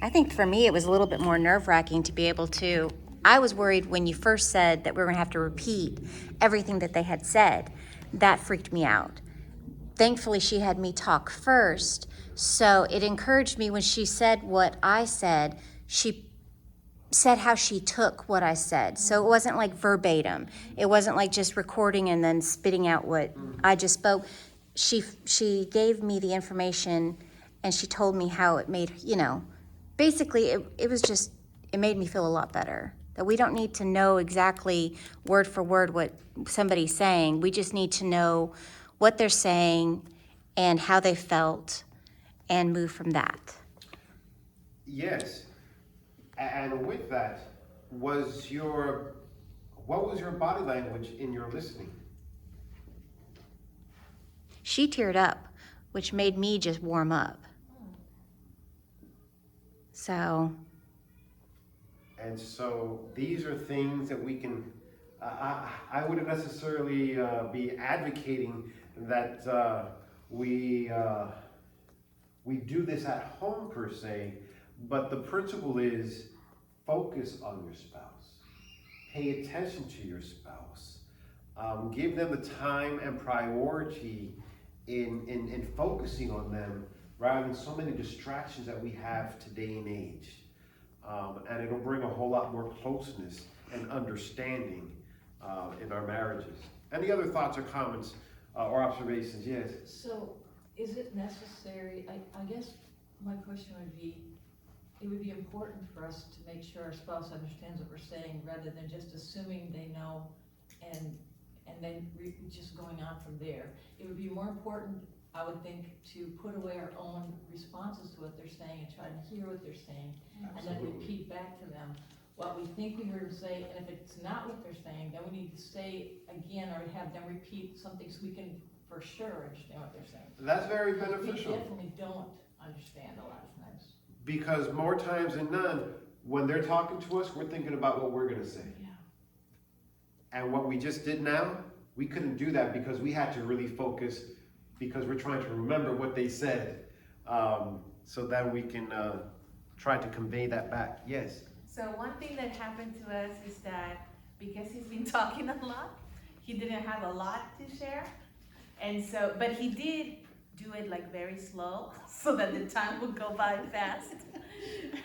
I think for me, it was a little bit more nerve-wracking to be able to, I was worried when you first said that we were gonna have to repeat everything that they had said. That freaked me out. Thankfully, she had me talk first, so it encouraged me when she said what I said. She said how she took what I said. So it wasn't like verbatim. It wasn't like just recording and then spitting out what I just spoke. She gave me the information and she told me how it made, basically it was just, it made me feel a lot better. That we don't need to know exactly word for word what somebody's saying. We just need to know what they're saying and how they felt and move from that. Yes. And with that, what was your body language in your listening? She teared up, which made me just warm up. So. And so these are things that we can, I wouldn't necessarily be advocating that we do this at home per se, but the principle is focus on your spouse. Pay attention to your spouse. Give them the time and priority in focusing on them rather than so many distractions that we have today and age. And it'll bring a whole lot more closeness and understanding in our marriages. Any other thoughts or comments or observations? Yes? So, is it necessary, I guess my question would be, it would be important for us to make sure our spouse understands what we're saying rather than just assuming they know and then just going on from there. It would be more important, I would think, to put away our own responses to what they're saying and try to hear what they're saying. Absolutely. And then repeat back to them what we think we heard them say, and if it's not what they're saying, then we need to say again or have them repeat something so we can for sure understand what they're saying. That's very beneficial. We definitely don't understand a lot of times. Because more times than none, when they're talking to us, we're thinking about what we're gonna say. Yeah. And what we just did now, we couldn't do that because we had to really focus because we're trying to remember what they said, so that we can try to convey that back. Yes? So one thing that happened to us is that because he's been talking a lot, he didn't have a lot to share. And so, but he did do it like very slow so that the time would go by fast.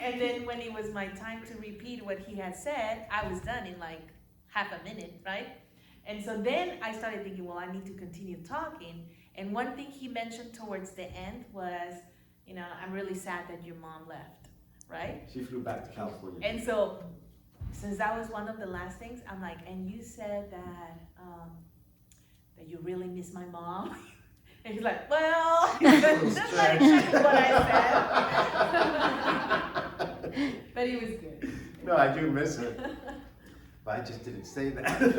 And then when it was my time to repeat what he had said, I was done in like half a minute, right? And so then I started thinking, well, I need to continue talking. And one thing he mentioned towards the end was, I'm really sad that your mom left, right? She flew back to California. And so, since that was one of the last things, I'm like, and you said that you really miss my mom? And he's like, well, that's not exactly what I said. But he was good. No, I do miss her. But I just didn't say that. I was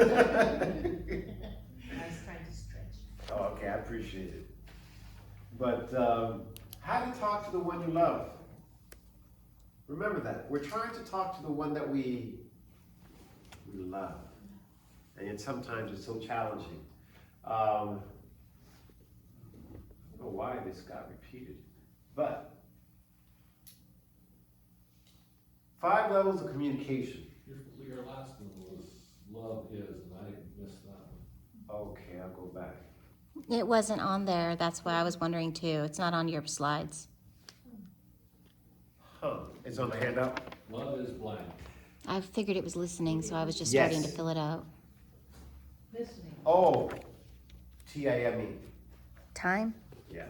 trying to stretch. Oh, okay, I appreciate it. But how to talk to the one you love. Remember that. We're trying to talk to the one that we love. And yet sometimes it's so challenging. I don't know why this got repeated. But 5 levels of communication. Your last one was love is, and I missed that one. Okay, I'll go back. It wasn't on there. That's why I was wondering too. It's not on your slides. Huh, it's on the handout? Love is blank. I figured it was listening, so I was just Yes. starting to fill it out. Listening. Oh, TIME. Time? Yeah.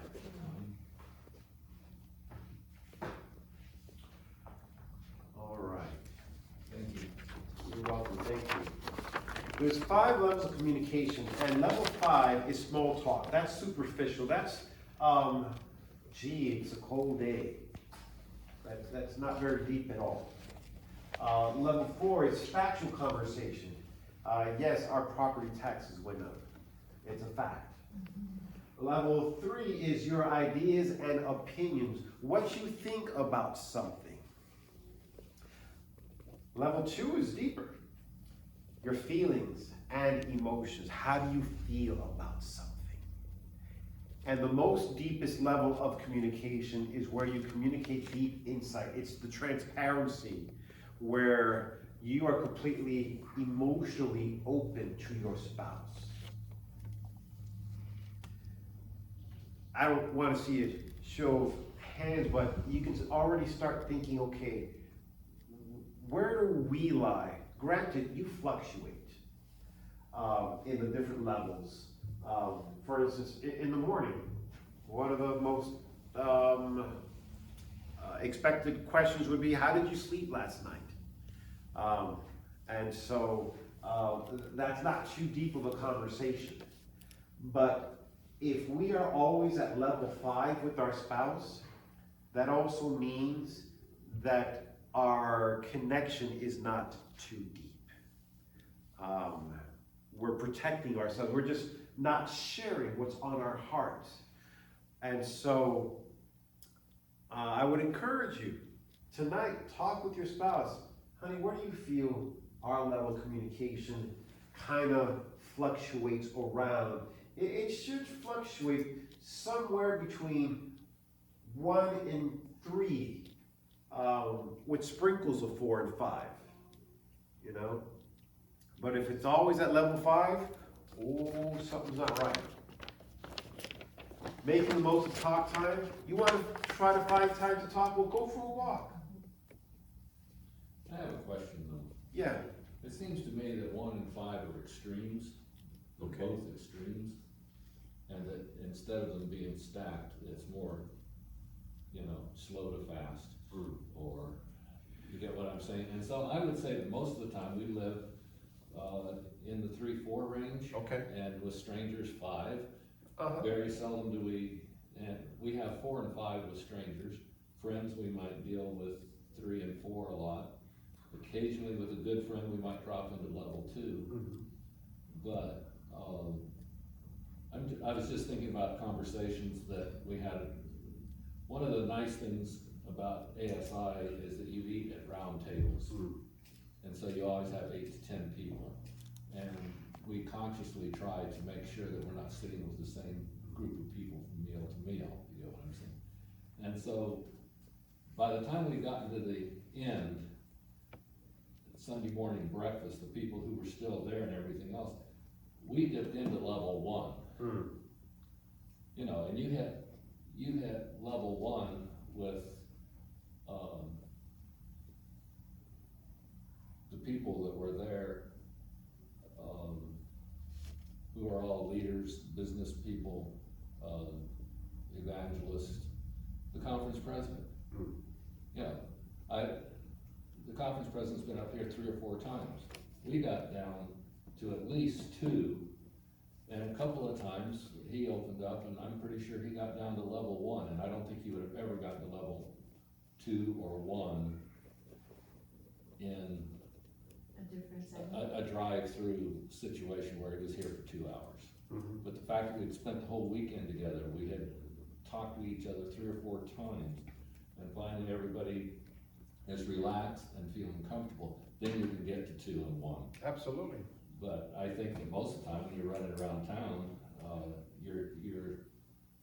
All right. Thank you. You're welcome, thank you. There's 5 levels of communication, and level 5 is small talk. That's superficial. That's, gee, it's a cold day. That's not very deep at all. Level 4 is factual conversation. Yes, our property taxes went up. It's a fact. Level 3 is your ideas and opinions, what you think about something. Level 2 is deeper. Your feelings and emotions. How do you feel about something? And the most deepest level of communication is where you communicate deep insight. It's the transparency where you are completely emotionally open to your spouse. I don't want to see a show of hands, but you can already start thinking, okay, where do we lie? Granted, you fluctuate in the different levels. For instance, in the morning, one of the most expected questions would be, how did you sleep last night? And so that's not too deep of a conversation. But if we are always at level 5 with our spouse, that also means that our connection is not too deep. We're protecting ourselves. We're just not sharing what's on our hearts. And so I would encourage you tonight, talk with your spouse. Honey, where do you feel our level of communication kind of fluctuates around? It should fluctuate somewhere between 1 and 3, with sprinkles of 4 and 5, you know? But if it's always at level 5, oh, something's not right. Making the most of talk time. You want to try to find time to talk? Well, go for a walk. I have a question though. Yeah. It seems to me that 1 and 5 are extremes, they're Okay. both extremes, and that instead of them being stacked, it's more, slow to fast, or, you get what I'm saying? And so I would say that most of the time we live in the 3-4 range. Okay. And with strangers, 5. Uh-huh. Very seldom do and we have 4 and 5 with strangers. Friends, we might deal with 3 and 4 a lot. Occasionally with a good friend, we might drop into level 2. Mm-hmm. But I was just thinking about conversations that we had. One of the nice things about ASI is that you eat at round tables. And so you always have 8 to 10 people. And we consciously try to make sure that we're not sitting with the same group of people from meal to meal, you know what I'm saying? And so by the time we got into the end, Sunday morning breakfast, the people who were still there and everything else, we dipped into level 1. And you hit level 1 with the people that were there, who are all leaders, business people, evangelists, the conference president. The conference president's been up here 3 or 4 times. We got down to at least 2, and a couple of times he opened up, and I'm pretty sure he got down to level 1, and I don't think he would have ever gotten to level 2 or 1 in A different segment. a drive-through situation where he was here for 2 hours. Mm-hmm. But the fact that we'd spent the whole weekend together, we had talked to each other 3 or 4 times, and finally everybody is relaxed and feeling comfortable, then you can get to 2 and 1. Absolutely. But I think that most of the time when you're running around town, you're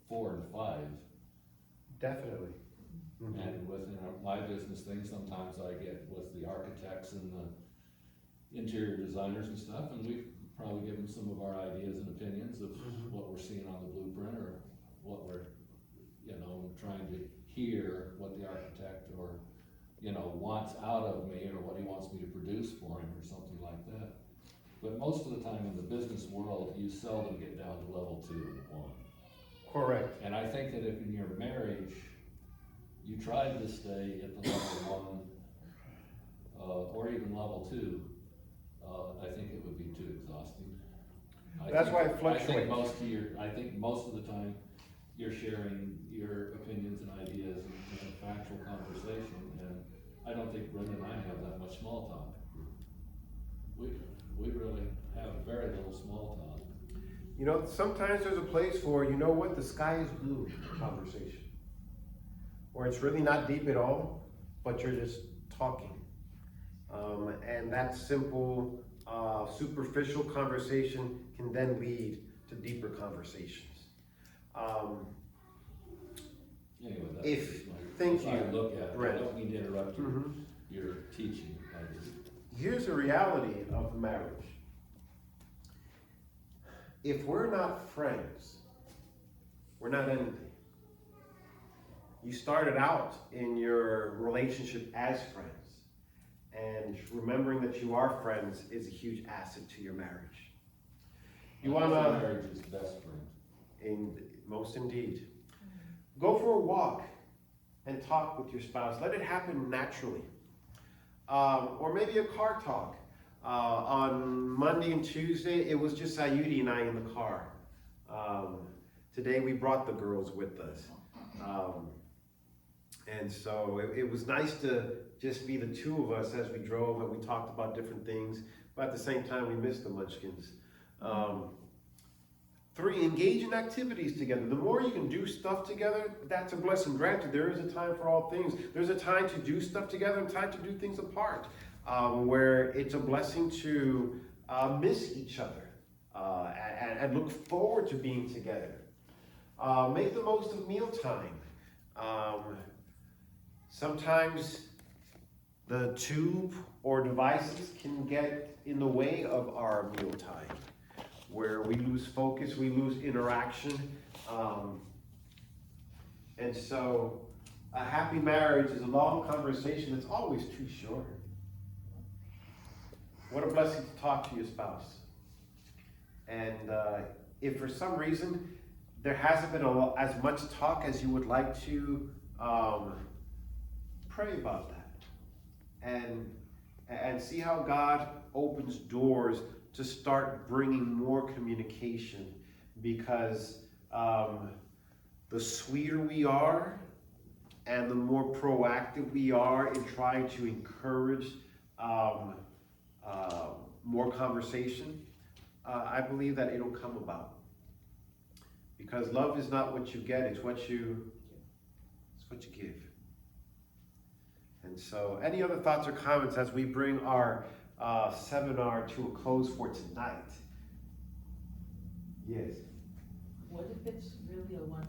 4 and 5. Definitely. Mm-hmm. And with my business thing, sometimes I get with the architects and the interior designers and stuff, and we probably give them some of our ideas and opinions of what we're seeing on the blueprint, or what we're, trying to hear what the architect or, wants out of me, or what he wants me to produce for him, or something like that. But most of the time in the business world, you seldom get down to level 2 and 1. Correct. And I think that if in your marriage, you tried to stay at the level 1, or even level 2, I think it would be too exhausting. That's why it fluctuates. I think most of the time, you're sharing your opinions and ideas in a factual conversation, and I don't think Brenda and I have that much small talk. We really have very little small talk. Sometimes there's a place for, the sky is blue conversation. Where it's really not deep at all, but you're just talking. And that simple, superficial conversation can then lead to deeper conversations. Anyway, that's If- just my, thank that's how I you, look at it. I Brett. don't mean to interrupt Mhm. your teaching, I just, Here's the reality of marriage. If we're not friends, we're not anything. You started out in your relationship as friends, and remembering that you are friends is a huge asset to your marriage. You I think wanna, marriage is best friend. most indeed, go for a walk and talk with your spouse. Let it happen naturally. Or maybe a car talk. On Monday and Tuesday, it was just Sayuri and I in the car. Today we brought the girls with us. And so it was nice to just be the two of us as we drove and we talked about different things, but at the same time we missed the Munchkins. 3, engage in activities together. The more you can do stuff together, that's a blessing. Granted, there is a time for all things. There's a time to do stuff together and time to do things apart, where it's a blessing to miss each other and look forward to being together. Make the most of mealtime. Sometimes the tube or devices can get in the way of our mealtime, where we lose focus, we lose interaction. And so a happy marriage is a long conversation that's always too short. What a blessing to talk to your spouse. And if for some reason there hasn't been as much talk as you would like to, pray about that. And see how God opens doors to start bringing more communication, because the sweeter we are and the more proactive we are in trying to encourage more conversation, I believe that it'll come about. Because love is not what you get, it's what you give. And so, any other thoughts or comments as we bring our seminar to a close for tonight? Yes. What if it's really a one